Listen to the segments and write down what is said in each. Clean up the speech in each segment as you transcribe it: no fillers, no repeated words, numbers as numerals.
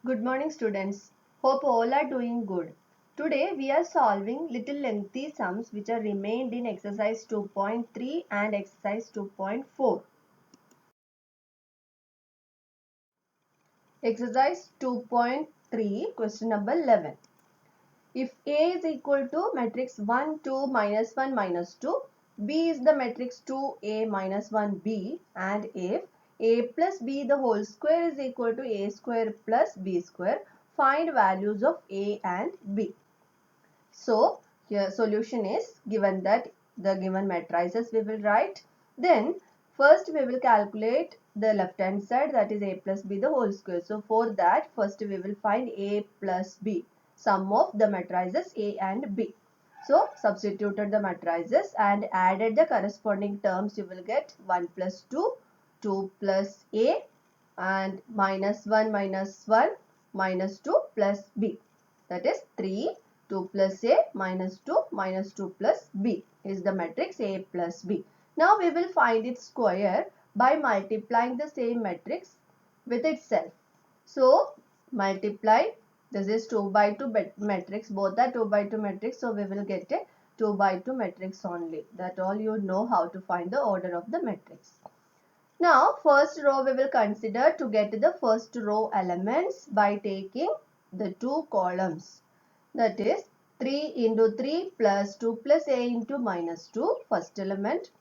Good morning students. Hope all are doing good. Today we are solving little lengthy sums which are remained in exercise 2.3 and exercise 2.4. Exercise 2.3 question number 11. If A is equal to matrix 1, 2, minus 1, minus 2, B is the matrix 2A minus 1B, and if A plus B the whole square is equal to A square plus B square, find values of A and B. So, here solution is given that the given matrices we will write. Then, first we will calculate the left hand side, that is A plus B the whole square. So, for that first we will find A plus B, sum of the matrices A and B. So, substituted the matrices and added the corresponding terms, you will get 1 plus 2, 2 plus A, and minus 1 minus 1 minus 2 plus B, that is 3. 2 plus A minus 2 plus B is the matrix A plus B. Now we will find its square by multiplying the same matrix with itself. So multiply, this is 2 by 2 matrix, both are 2 by 2 matrix, so we will get a 2 by 2 matrix only. That all you know how to find the order of the matrix. Now first row we will consider to get the first row elements by taking the two columns. That is 3 into 3 plus 2 plus A into minus 2, first element.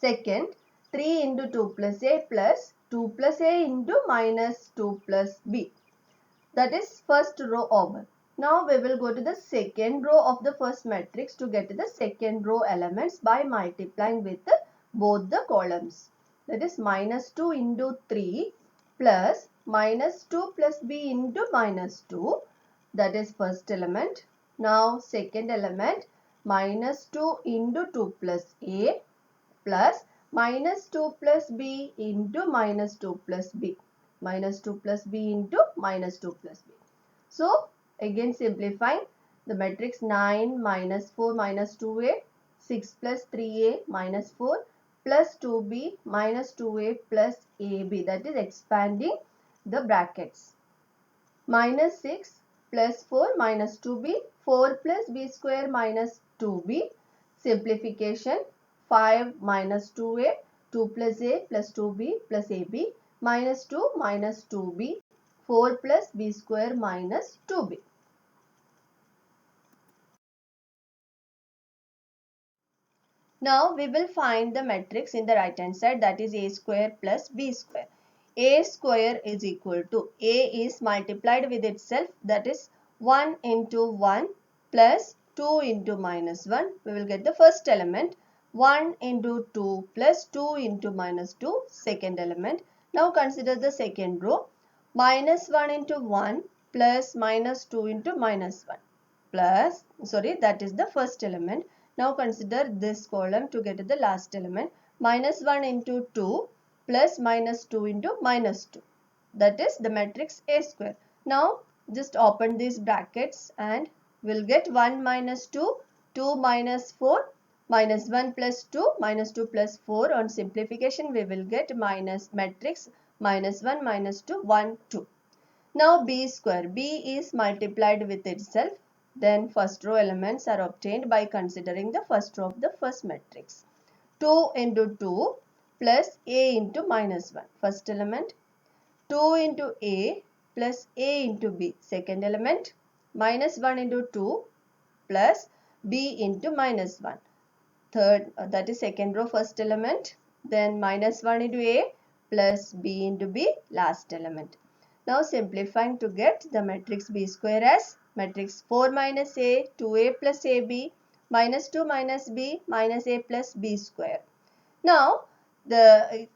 Second, 3 into 2 plus A plus 2 plus A into minus 2 plus B. That is first row over. Now we will go to the second row of the first matrix to get the second row elements by multiplying with both the columns. That is minus 2 into 3 plus minus 2 plus B into minus 2. That is first element. Now second element, minus 2 into 2 plus A plus minus 2 plus B into minus 2 plus B. Minus 2 plus B into minus 2 plus B. So again simplifying, the matrix 9 minus 4 minus 2A, 6 plus 3A minus 4 plus 2B minus 2A plus AB, that is expanding the brackets. Minus 6 plus 4 minus 2B, 4 plus B square minus 2B. Simplification, 5 minus 2A, 2 plus A plus 2B plus AB, minus 2 minus 2B, 4 plus B square minus 2B. Now we will find the matrix in the right hand side, that is A square plus B square. A square is equal to, A is multiplied with itself, that is 1 into 1 plus 2 into minus 1. We will get the first element. 1 into 2 plus 2 into minus 2, second element. Now consider the second row. Minus 1 into 1 plus minus 2 into minus 1 plus, that is the first element. Now consider this column to get the last element. Minus 1 into 2 plus minus 2 into minus 2. That is the matrix A square. Now just open these brackets and we'll get 1 minus 2, 2 minus 4, minus 1 plus 2, minus 2 plus 4. On simplification we will get minus matrix minus 1, minus 2, 1, 2. Now B square, B is multiplied with itself. Then first row elements are obtained by considering the first row of the first matrix. 2 into 2 plus A into minus 1, first element. 2 into A plus A into B, second element. Minus 1 into 2 plus B into minus 1, third, that is second row, first element. Then minus 1 into A plus B into B, last element. Now simplifying to get the matrix B square as matrix 4 minus A, 2A plus AB, minus 2 minus B, minus A plus B square. Now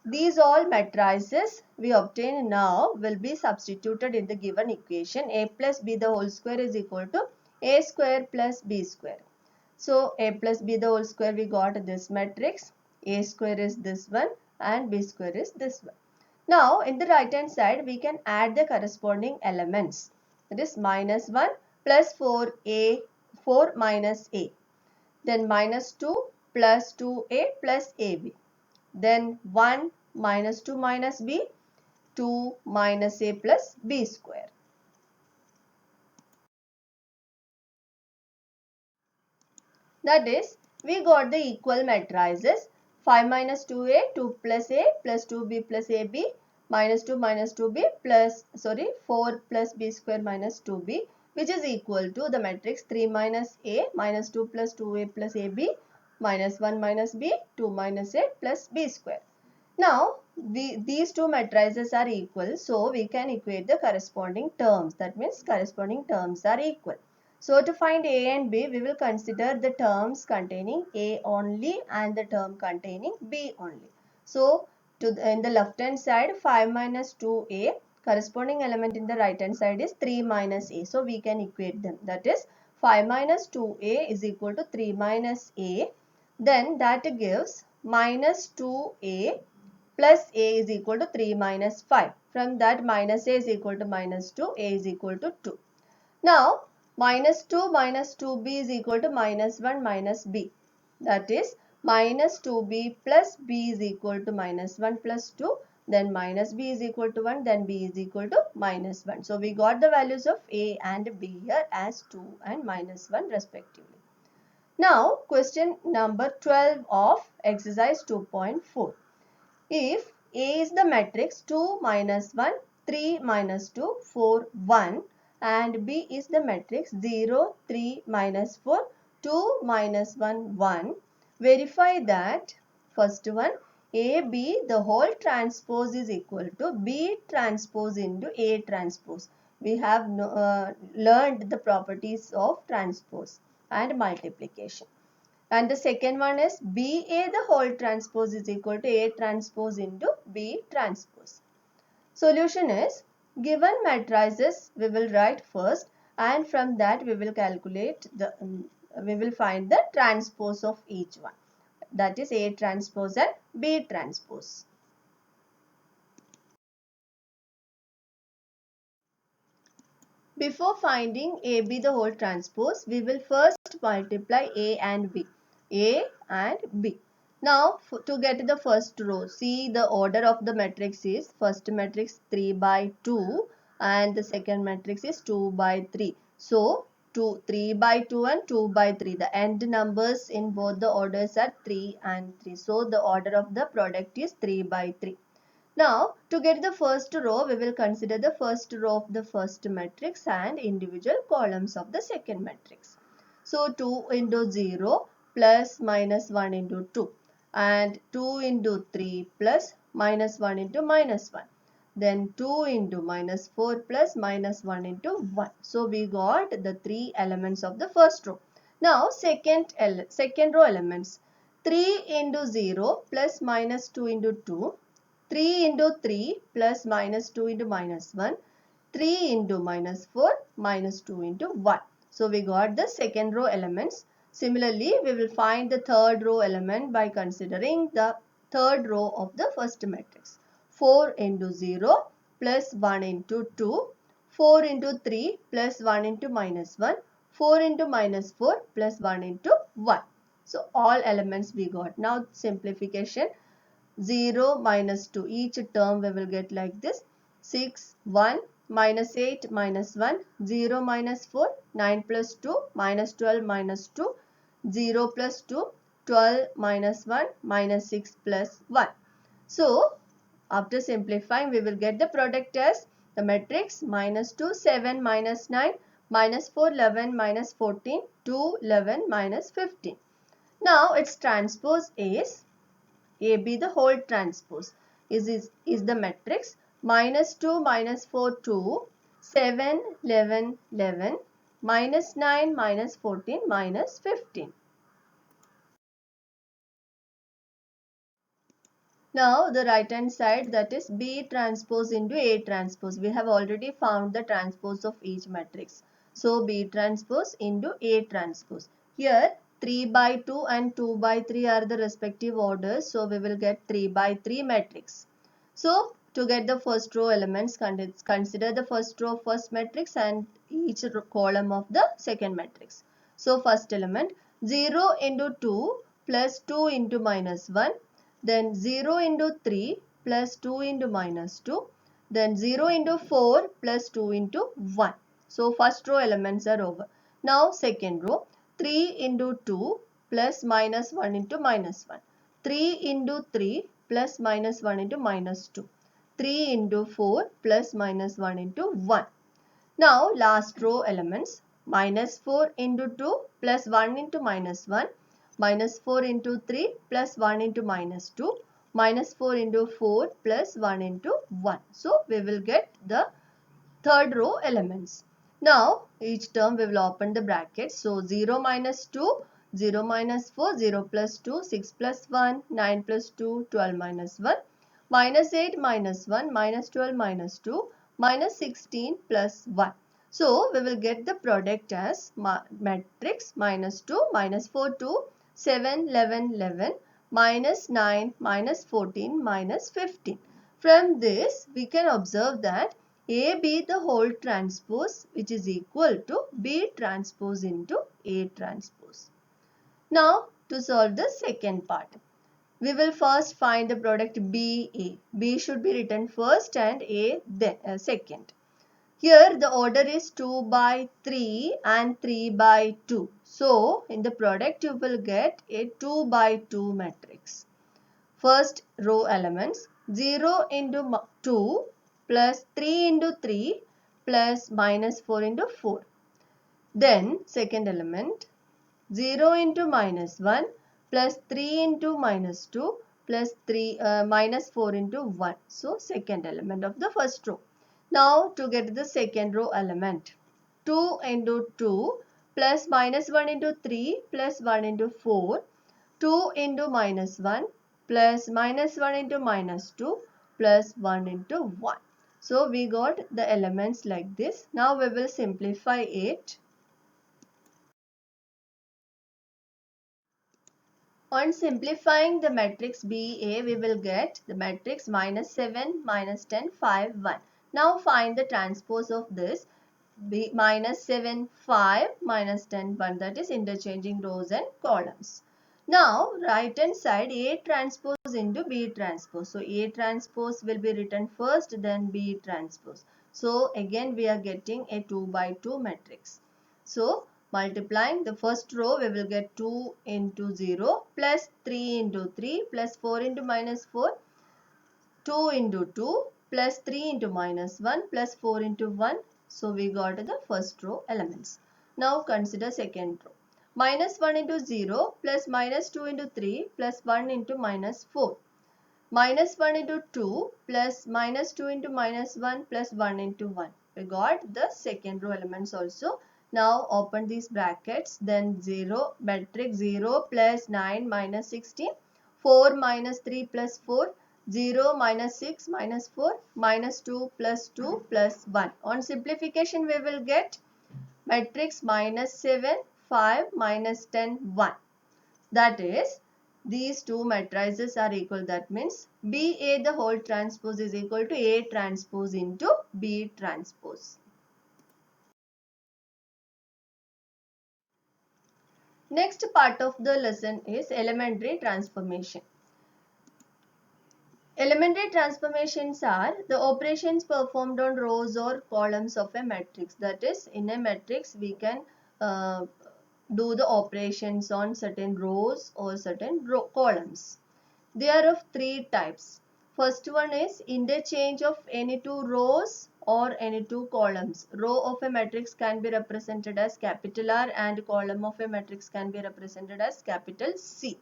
these all matrices we obtain now will be substituted in the given equation. A plus B the whole square is equal to A square plus B square. So A plus B the whole square, we got this matrix. A square is this one and B square is this one. Now in the right hand side we can add the corresponding elements. That is minus 1 plus 4A, 4 minus A. Then minus 2 plus 2A plus AB. Then 1 minus 2 minus B, 2 minus A plus B square. That is, we got the equal matrices 5 minus 2a, 2 plus a plus 2b plus ab minus 2b plus 4 plus b square minus 2b, which is equal to the matrix 3 minus a minus 2 plus 2a plus ab minus 1 minus b 2 minus a plus b square. Now, these two matrices are equal, so we can equate the corresponding terms. That means corresponding terms are equal. So, to find A and B, we will consider the terms containing A only and the term containing B only. So, in the left hand side, 5 minus 2A, corresponding element in the right hand side is 3 minus A. So, we can equate them. That is, 5 minus 2A is equal to 3 minus A. Then that gives minus 2A plus a is equal to 3 minus 5. From that, minus a is equal to minus 2, a is equal to 2. Now, minus 2 minus 2b is equal to minus 1 minus b. That is, minus 2b plus b is equal to minus 1 plus 2. Then minus b is equal to 1. Then b is equal to minus 1. So, we got the values of a and b here as 2 and minus 1 respectively. Now, question number 12 of exercise 2.4. If A is the matrix 2 minus 1, 3 minus 2, 4, 1 and B is the matrix 0, 3 minus 4, 2 minus 1, 1, verify that first one AB the whole transpose is equal to B transpose into A transpose. We have learned the properties of transpose and multiplication. And the second one is BA the whole transpose is equal to A transpose into B transpose. Solution is, given matrices we will write first and from that we will calculate the, we will find the transpose of each one. That is A transpose and B transpose. Before finding AB the whole transpose, we will first multiply A and B. A and B. Now, to get the first row, see the order of the matrix is first matrix 3 by 2 and the second matrix is 2 by 3. So, 3 by 2 and 2 by 3. The end numbers in both the orders are 3 and 3. So, the order of the product is 3 by 3. Now, to get the first row, we will consider the first row of the first matrix and individual columns of the second matrix. So, 2 into 0 plus minus 1 into 2 and 2 into 3 plus minus 1 into minus 1. Then 2 into minus 4 plus minus 1 into 1. So, we got the three elements of the first row. Now, second row elements. 3 into 0 plus minus 2 into 2. 3 into 3 plus minus 2 into minus 1, 3 into minus 4 minus 2 into 1. So, we got the second row elements. Similarly, we will find the third row element by considering the third row of the first matrix. 4 into 0 plus 1 into 2, 4 into 3 plus 1 into minus 1, 4 into minus 4 plus 1 into 1. So, all elements we got. Now, simplification. 0 minus 2. Each term we will get like this. 6, 1, minus 8, minus 1, 0 minus 4, 9 plus 2, minus 12 minus 2, 0 plus 2, 12 minus 1, minus 6 plus 1. So, after simplifying, we will get the product as the matrix minus 2, 7, minus 9, minus 4, 11, minus 14, 2, 11, minus 15. Now, its transpose is AB the whole transpose is the matrix minus 2 minus 4 2 7 11 11 minus 9 minus 14 minus 15. Now the right hand side, that is B transpose into A transpose. We have already found the transpose of each matrix. So B transpose into A transpose. Here 3 by 2 and 2 by 3 are the respective orders. So we will get 3 by 3 matrix. So to get the first row elements, consider the first row of first matrix and each column of the second matrix. So first element 0 into 2 plus 2 into minus 1. Then 0 into 3 plus 2 into minus 2. Then 0 into 4 plus 2 into 1. So first row elements are over. Now second row 3 into 2 plus minus 1 into minus 1. 3 into 3 plus minus 1 into minus 2. 3 into 4 plus minus 1 into 1. Now last row elements, minus 4 into 2 plus 1 into minus 1, minus 4 into 3 plus 1 into minus 2, minus 4 into 4 plus 1 into 1. So we will get the third row elements. Now each term we will open the brackets. So 0 minus 2, 0 minus 4, 0 plus 2, 6 plus 1, 9 plus 2, 12 minus 1, minus 8 minus 1, minus 12 minus 2, minus 16 plus 1. So we will get the product as matrix minus 2, minus 4, 2, 7, 11, 11, minus 9, minus 14, minus 15. From this we can observe that AB the whole transpose which is equal to B transpose into A transpose. Now to solve the second part, we will first find the product BA. B should be written first and A then second. Here the order is 2 by 3 and 3 by 2. So in the product you will get a 2 by 2 matrix. First row elements, 0 into 2 plus 3 into 3 plus minus 4 into 4. Then second element, 0 into minus 1 plus 3 into minus 2 plus minus 4 into 1. So second element of the first row. Now to get the second row element, 2 into 2 plus minus 1 into 3 plus 1 into 4, 2 into minus 1 plus minus 1 into minus 2 plus 1 into 1. So we got the elements like this. Now we will simplify it. On simplifying the matrix BA, we will get the matrix minus 7, minus 10, 5, 1. Now find the transpose of this. B minus 7, 5, minus 10, 1. That is interchanging rows and columns. Now right hand side A transpose into B transpose. So A transpose will be written first, then B transpose. So again we are getting a 2 by 2 matrix. So multiplying the first row, we will get 2 into 0 plus 3 into 3 plus 4 into minus 4, 2 into 2 plus 3 into minus 1 plus 4 into 1. So we got the first row elements. Now consider second row. Minus 1 into 0 plus minus 2 into 3 plus 1 into minus 4. Minus 1 into 2 plus minus 2 into minus 1 plus 1 into 1. We got the second row elements also. Now open these brackets, then 0 matrix 0 plus 9 minus 16, 4 minus 3 plus 4, 0 minus 6 minus 4, minus 2 plus 2 plus 1. On simplification we will get matrix minus 7, 5, minus 10, 1. That is, these two matrices are equal. That means BA the whole transpose is equal to A transpose into B transpose. Next part of the lesson is elementary transformation. Elementary transformations are the operations performed on rows or columns of a matrix. That is, in a matrix we can do the operations on certain rows or certain columns. They are of three types. First one is interchange of any two rows or any two columns. Row of a matrix can be represented as capital R and column of a matrix can be represented as capital C.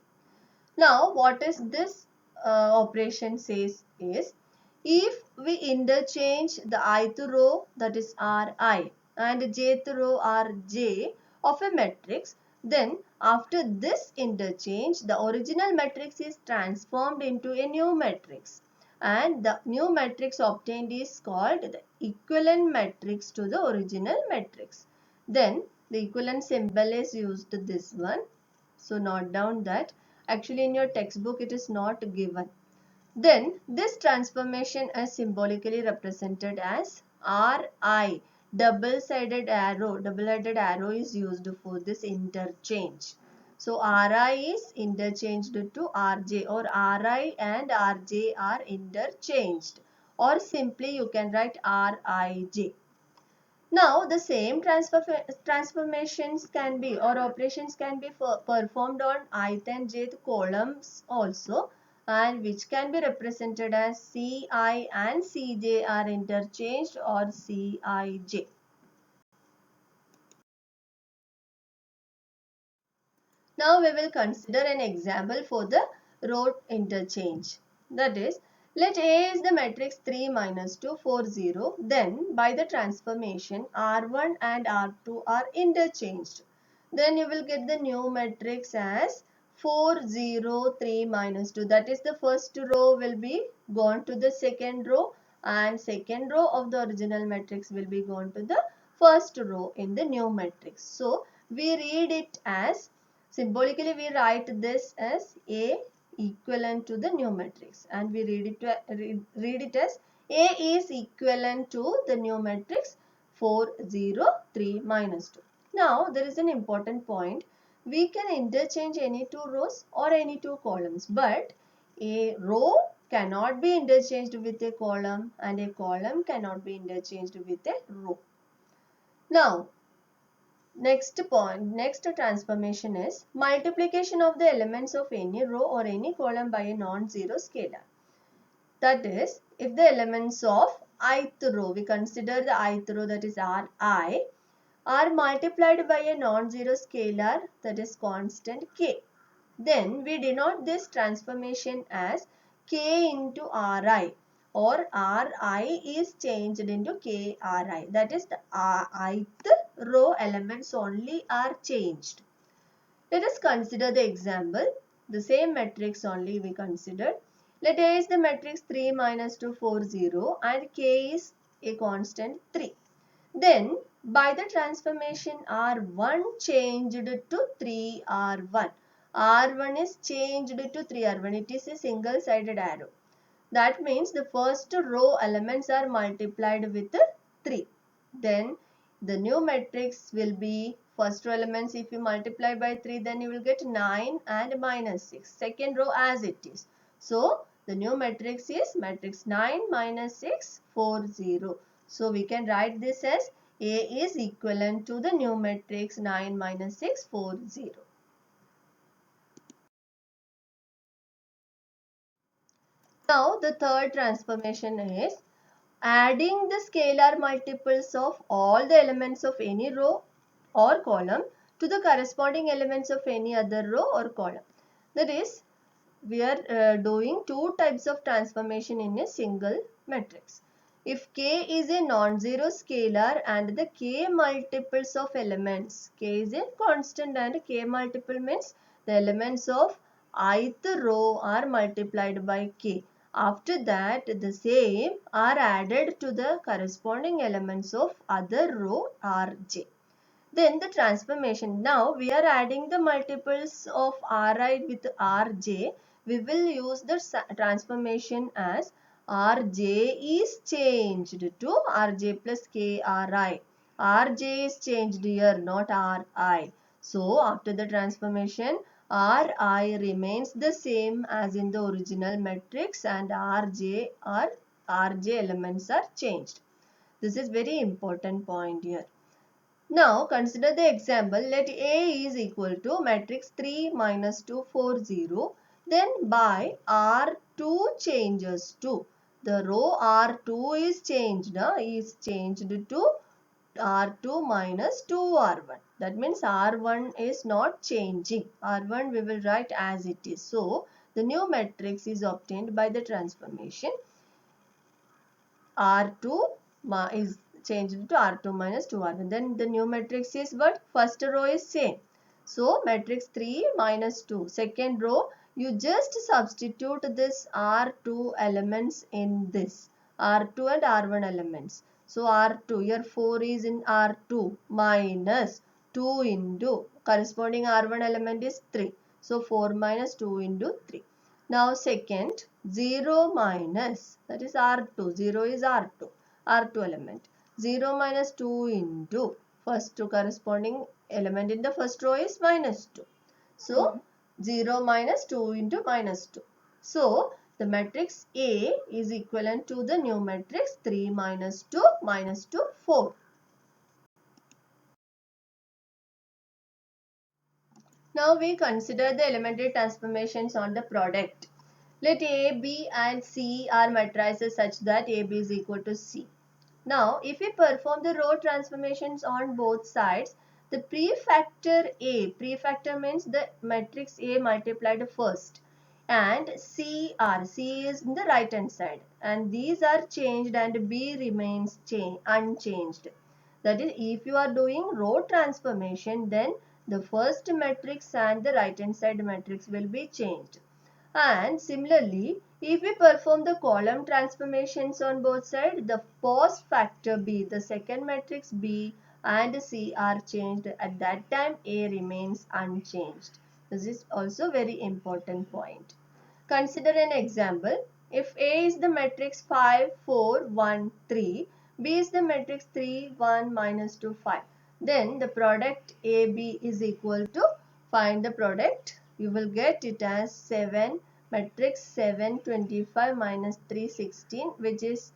Now what is this operation says is, if we interchange the ith row, that is Ri, and jth row Rj of a matrix, then after this interchange the original matrix is transformed into a new matrix, and the new matrix obtained is called the equivalent matrix to the original matrix. Then the equivalent symbol is used, this one. So note down that. Actually in your textbook it is not given. Then this transformation is symbolically represented as Ri. Double-sided arrow, double-headed arrow is used for this interchange. So Ri is interchanged to Rj, or Ri and Rj are interchanged, or simply you can write Rij. Now the same transformations can be or operations can be performed on ith and jth columns also, and which can be represented as Ci and Cj are interchanged or Cij. Now we will consider an example for the row interchange. That is, let A is the matrix 3 minus 2, 4, 0. Then by the transformation R1 and R2 are interchanged. Then you will get the new matrix as 4, 0, 3 minus 2. That is, the first row will be gone to the second row, and second row of the original matrix will be gone to the first row in the new matrix. So we read it as, symbolically we write this as A equivalent to the new matrix, and we read it as A is equivalent to the new matrix 4, 0, 3 minus 2. Now there is an important point. We can interchange any two rows or any two columns, but a row cannot be interchanged with a column and a column cannot be interchanged with a row. Now next transformation is multiplication of the elements of any row or any column by a non-zero scalar. That is, if the elements of ith row, we consider the ith row, that is Ri, are multiplied by a non-zero scalar, that is constant k. Then we denote this transformation as k into Ri, or Ri is changed into Kri. That is, the ith row elements only are changed. Let us consider the example. The same matrix only we considered. Let A is the matrix 3 minus 2, 4, 0 and K is a constant 3. Then by the transformation R1 changed to 3R1. R1 is changed to 3R1. It is a single sided arrow. That means the first row elements are multiplied with 3. Then the new matrix will be first row elements. If you multiply by 3, then you will get 9 and minus 6. Second row as it is. So the new matrix is matrix 9 minus 6, 4, 0. So we can write this as A is equivalent to the new matrix 9 minus 6, 4, 0. Now the third transformation is adding the scalar multiples of all the elements of any row or column to the corresponding elements of any other row or column. That is, we are doing two types of transformation in a single matrix. If k is a non-zero scalar and the k multiples of elements, k is a constant and k multiple means the elements of ith row are multiplied by k. After that, the same are added to the corresponding elements of other row Rj. Then the transformation. Now we are adding the multiples of Ri with Rj. We will use the transformation as Rj is changed to Rj plus Kri. Rj is changed here, not Ri. So after the transformation, Ri remains the same as in the original matrix and Rj elements are changed. This is very important point here. Now consider the example. Let A is equal to matrix 3 minus 2, 4, 0. Then by R2 changes to, the row R2 is changed to R2 minus 2R1. That means R1 is not changing. R1 we will write as it is. So the new matrix is obtained by the transformation. R2 is changed to R2 minus 2R1. Then the new matrix is what? First row is same. So matrix 3 minus 2. Second row, you just substitute this R2 elements in this. R2 and R1 elements. So R2, here 4 is in R2 minus 2 into corresponding R1 element is 3. So 4 minus 2 into 3. Now second, 0 minus, that is R2, 0 is R2 element. 0 minus 2 into first corresponding element in the first row is minus 2. So 0 minus 2 into minus 2. So the matrix A is equivalent to the new matrix 3 minus 2 minus 2, 4. Now we consider the elementary transformations on the product. Let A, B and C are matrices such that AB is equal to C. Now, if we perform the row transformations on both sides, the prefactor A, prefactor means the matrix A multiplied first, and C is in the right hand side, and these are changed and B remains unchanged. That is, if you are doing row transformation, then the first matrix and the right hand side matrix will be changed. And similarly, if we perform the column transformations on both sides, the post factor B, the second matrix B and C are changed. At that time, A remains unchanged. This is also very important point. Consider an example. If A is the matrix 5, 4, 1, 3, B is the matrix 3, 1, minus 2, 5. Then the product AB is equal to, find the product. You will get it as 7, matrix 7, 25 minus 3, 16, which is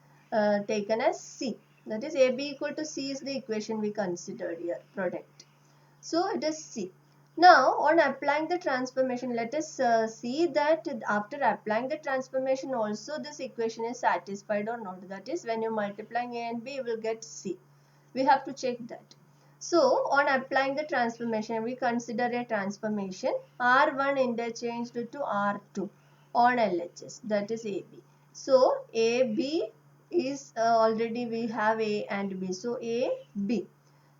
taken as C. That is AB equal to C is the equation we considered here, product. So it is C. Now on applying the transformation, let us see that after applying the transformation also this equation is satisfied or not. That is, when you multiplying A and B, you will get C. We have to check that. So on applying the transformation, we consider a transformation R1 interchanged to R2 on LHS, that is AB. So AB is already we have A and B. So AB.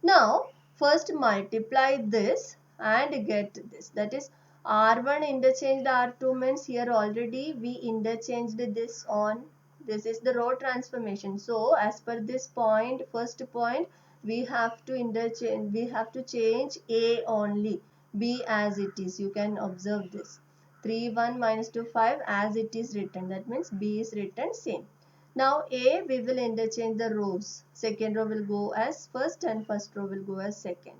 Now first multiply this and get this. That is, R1 interchanged R2 means here already we interchanged this on. This is the row transformation. So as per this point, first point, we have to interchange, we have to change A only, B as it is. You can observe this. 3, 1, minus 2, 5 as it is written. That means B is written same. Now A, we will interchange the rows. Second row will go as first and first row will go as second.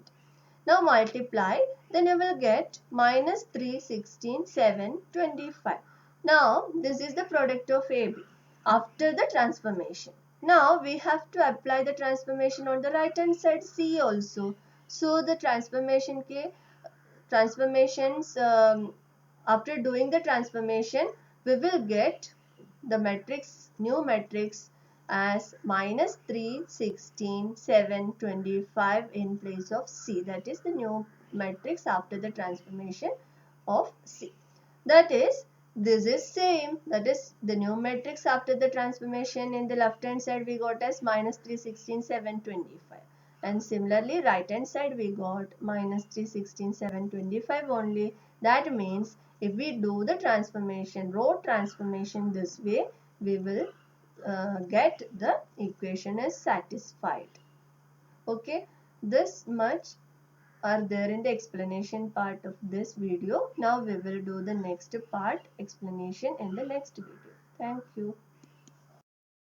Now multiply, then you will get minus 3, 16, 7, 25. Now this is the product of AB after the transformation. Now we have to apply the transformation on the right hand side C also. So the transformations, after doing the transformation, we will get the matrix, new matrix as minus 3, 16, 7, 25 in place of C. That is the new matrix after the transformation of C. That is, this is same. That is the new matrix after the transformation. In the left hand side we got as minus 3, 16, 7, 25. And similarly right hand side we got minus 3, 16, 7, 25 only. That means if we do the transformation, row transformation this way, we will get the equation is satisfied. Okay, this much are there in the explanation part of this video. Now we will do the next part, explanation, in the next video. Thank you.